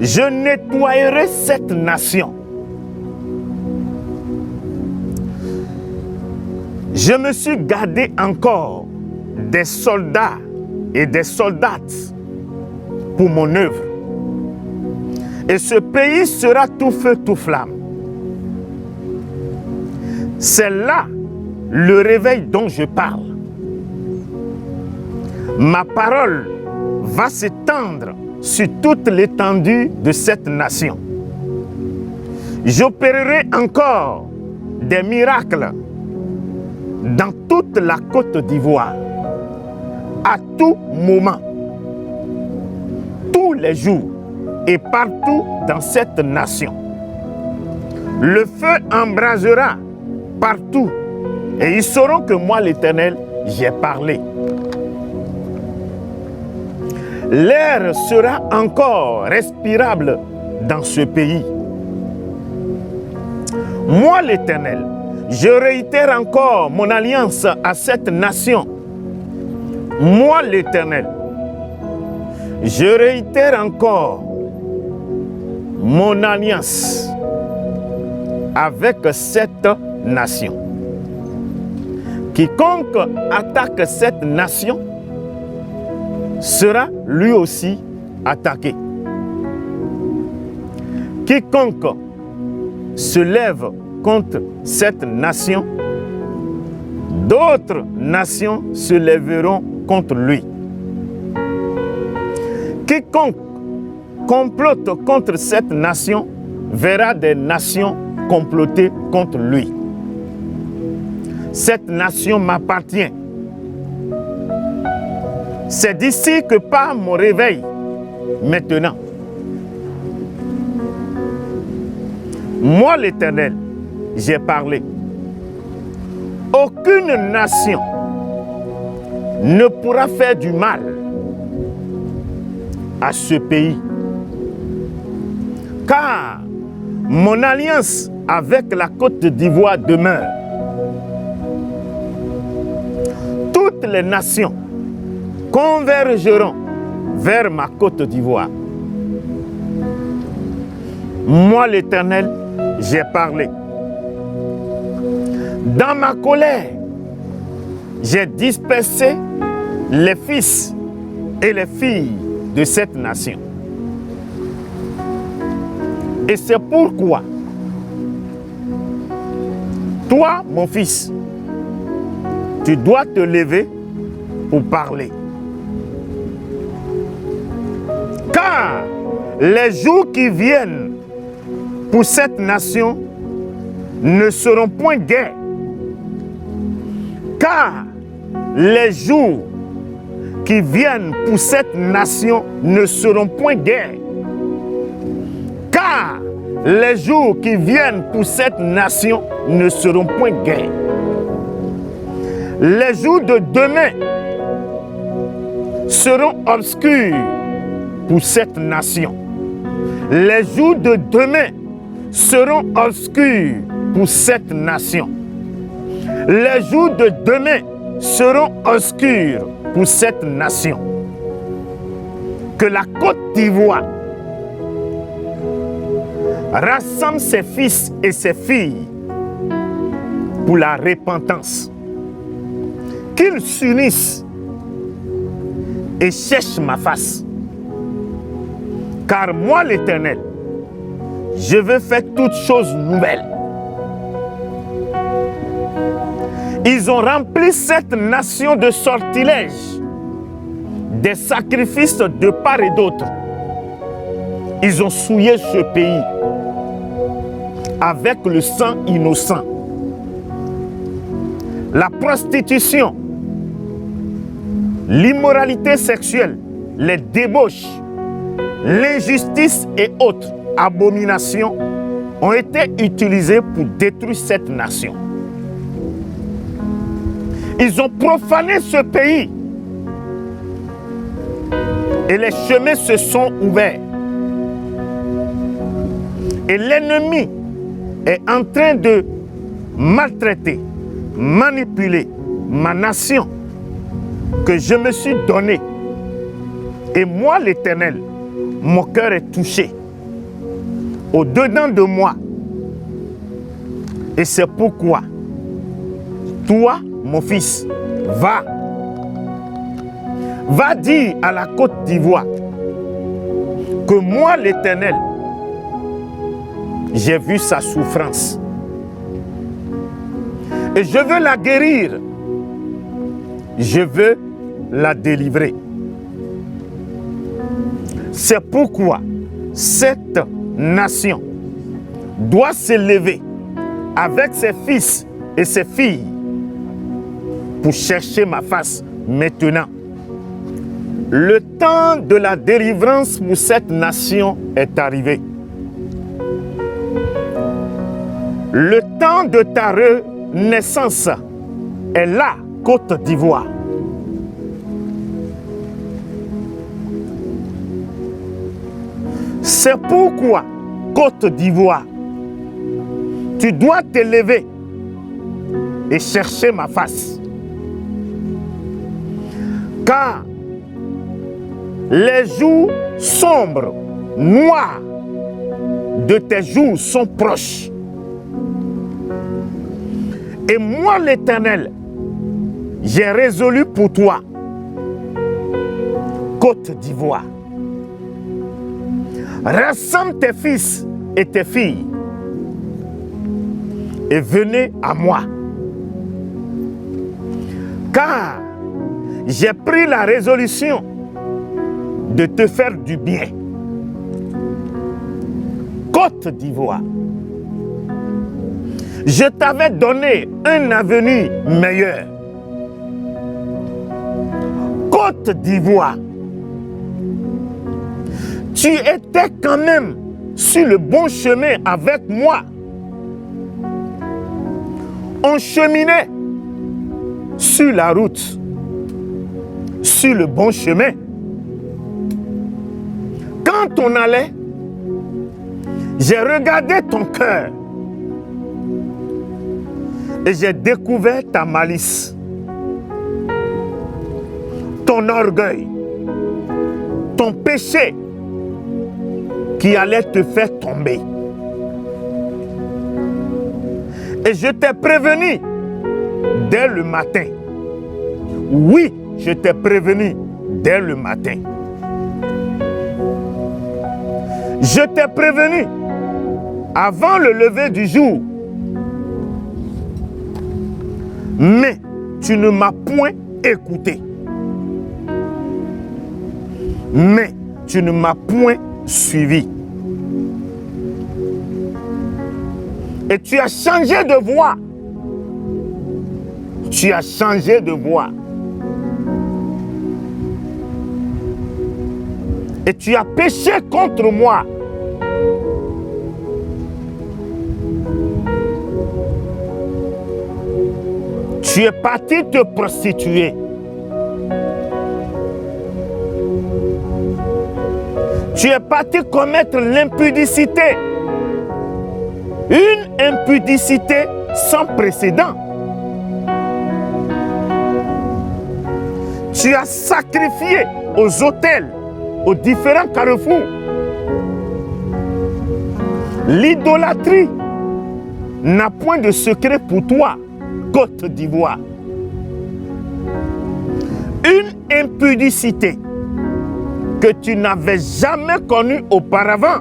Je nettoyerai cette nation. Je me suis gardé encore des soldats et des soldates pour mon œuvre. Et ce pays sera tout feu, tout flamme. C'est là le réveil dont je parle. Ma parole va s'étendre sur toute l'étendue de cette nation. J'opérerai encore des miracles dans toute la Côte d'Ivoire, à tout moment, tous les jours et partout dans cette nation. Le feu embrasera partout et ils sauront que moi, l'Éternel, j'ai parlé. L'air sera encore respirable dans ce pays. Moi, l'Éternel, je réitère encore mon alliance à cette nation. Moi, l'Éternel, je réitère encore mon alliance avec cette nation. Quiconque attaque cette nation sera lui aussi attaqué. Quiconque se lève contre cette nation, d'autres nations se lèveront contre lui. Quiconque complote contre cette nation verra des nations comploter contre lui. Cette nation m'appartient. C'est d'ici que part mon réveil maintenant. Moi, l'Éternel, j'ai parlé. Aucune nation ne pourra faire du mal à ce pays. Car mon alliance avec la Côte d'Ivoire demeure. Toutes les nations convergeront vers ma Côte d'Ivoire. Moi, l'Éternel, j'ai parlé. Dans ma colère, j'ai dispersé les fils et les filles de cette nation. Et c'est pourquoi, toi, mon fils, tu dois te lever pour parler. Car les jours qui viennent pour cette nation ne seront point gais. Car les jours qui viennent pour cette nation ne seront point gais. Car les jours qui viennent pour cette nation ne seront point gais. Les jours de demain seront obscurs pour cette nation. Les jours de demain seront obscurs pour cette nation. Les jours de demain seront obscurs pour cette nation. Que la Côte d'Ivoire rassemble ses fils et ses filles pour la repentance. Qu'ils s'unissent et cherchent ma face. Car moi, l'Éternel, je veux faire toutes choses nouvelles. Ils ont rempli cette nation de sortilèges, des sacrifices de part et d'autre. Ils ont souillé ce pays avec le sang innocent. La prostitution, l'immoralité sexuelle, les débauches, l'injustice et autres abominations ont été utilisées pour détruire cette nation. Ils ont profané ce pays et les chemins se sont ouverts. Et l'ennemi est en train de maltraiter, manipuler, ma nation que je me suis donnée. Et moi, l'Éternel, mon cœur est touché au-dedans de moi. Et c'est pourquoi, toi, mon fils, va dire à la Côte d'Ivoire que moi, l'Éternel, j'ai vu sa souffrance. Et je veux la guérir. Je veux la délivrer. C'est pourquoi cette nation doit s'élever avec ses fils et ses filles pour chercher ma face maintenant. Le temps de la délivrance pour cette nation est arrivé. Le temps de ta renaissance est là, Côte d'Ivoire. C'est pourquoi, Côte d'Ivoire, tu dois t'élever et chercher ma face. Car les jours sombres, noirs de tes jours sont proches. Et moi, l'Éternel, j'ai résolu pour toi, Côte d'Ivoire. Rassemble tes fils et tes filles et venez à moi. Car j'ai pris la résolution de te faire du bien. Côte d'Ivoire, je t'avais donné un avenir meilleur. Côte d'Ivoire, tu étais quand même sur le bon chemin avec moi. On cheminait sur la route, sur le bon chemin. Quand on allait, j'ai regardé ton cœur et j'ai découvert ta malice, ton orgueil, ton péché qui allait te faire tomber. Et je t'ai prévenu dès le matin. Oui, je t'ai prévenu dès le matin. Je t'ai prévenu avant le lever du jour. Mais tu ne m'as point écouté. Mais tu ne m'as point suivi. Et tu as changé de voie. Tu as changé de voie. Et tu as péché contre moi. Tu es parti te prostituer. Tu es parti commettre l'impudicité. Une impudicité sans précédent. Tu as sacrifié aux autels, aux différents carrefours. L'idolâtrie n'a point de secret pour toi, Côte d'Ivoire. Une impudicité que tu n'avais jamais connue auparavant.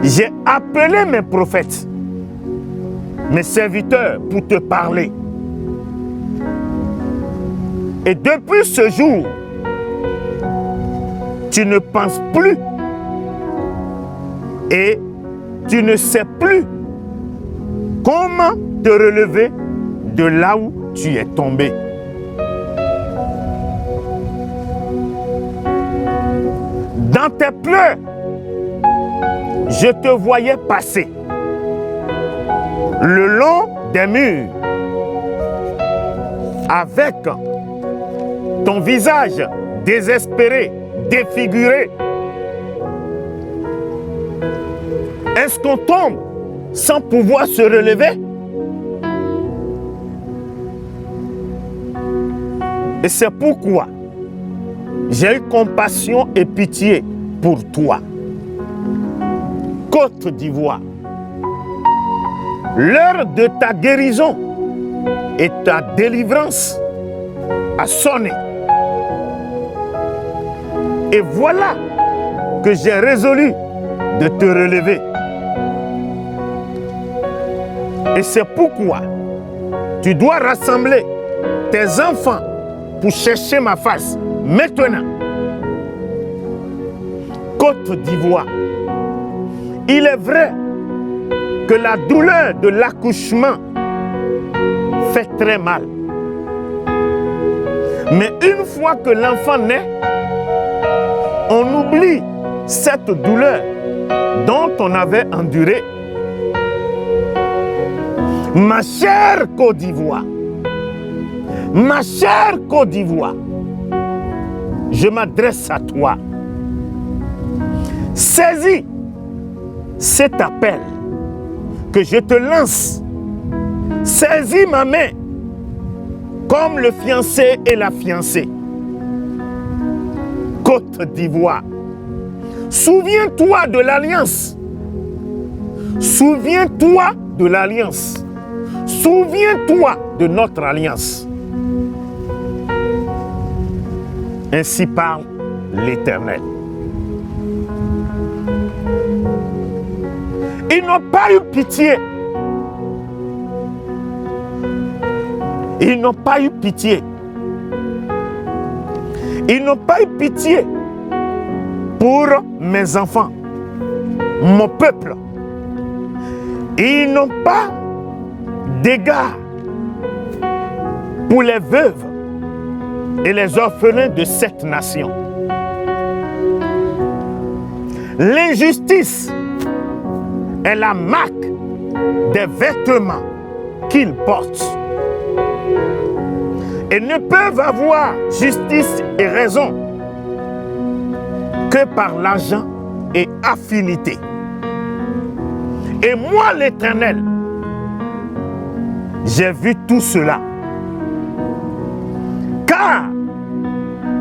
J'ai appelé mes prophètes, mes serviteurs, pour te parler. Et depuis ce jour, tu ne penses plus et tu ne sais plus comment te relever de là où tu es tombé. Dans tes pleurs, je te voyais passer le long des murs avec ton visage désespéré, défiguré. Est-ce qu'on tombe sans pouvoir se relever? Et c'est pourquoi j'ai eu compassion et pitié pour toi. Côte d'Ivoire, l'heure de ta guérison et ta délivrance a sonné. Et voilà que j'ai résolu de te relever. Et c'est pourquoi tu dois rassembler tes enfants pour chercher ma face maintenant. Côte d'Ivoire, il est vrai que la douleur de l'accouchement fait très mal. Mais une fois que l'enfant naît, on oublie cette douleur dont on avait enduré. Ma chère Côte d'Ivoire, ma chère Côte d'Ivoire, je m'adresse à toi. Saisis cet appel que je te lance. Saisis ma main comme le fiancé et la fiancée. Côte d'Ivoire, souviens-toi de l'alliance. Souviens-toi de l'alliance. Souviens-toi de notre alliance. Ainsi parle l'Éternel. Ils n'ont pas eu pitié. Ils n'ont pas eu pitié. Ils n'ont pas eu pitié pour mes enfants, mon peuple. Ils n'ont pas d'égard pour les veuves et les orphelins de cette nation. L'injustice est la marque des vêtements qu'ils portent. Et ne peuvent avoir justice et raison que par l'argent et affinité. Et moi, l'Éternel, j'ai vu tout cela. Car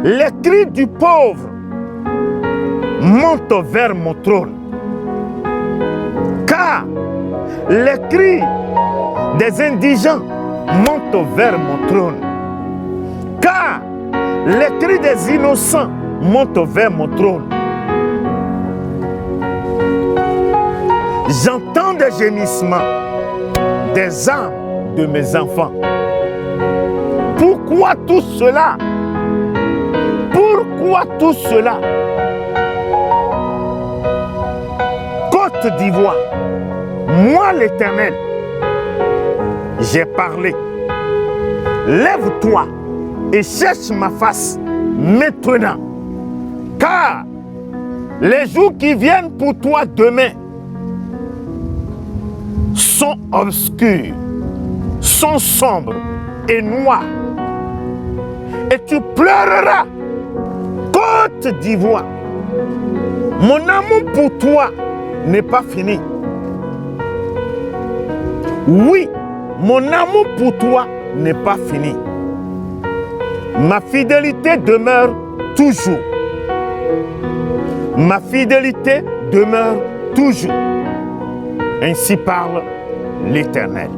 les cris du pauvre montent vers mon trône. Car les cris des indigents montent vers mon trône. Car les cris des innocents montent vers mon trône. J'entends des gémissements des âmes de mes enfants. Pourquoi tout cela? Pourquoi tout cela? Côte d'Ivoire, moi l'Éternel, j'ai parlé. Lève-toi et cherche ma face maintenant. Car les jours qui viennent pour toi demain sont obscurs, sont sombres et noirs. Et tu pleureras, Côte d'Ivoire. Mon amour pour toi n'est pas fini. Oui, mon amour pour toi n'est pas fini. Ma fidélité demeure toujours. Ma fidélité demeure toujours. Ainsi parle l'Éternel.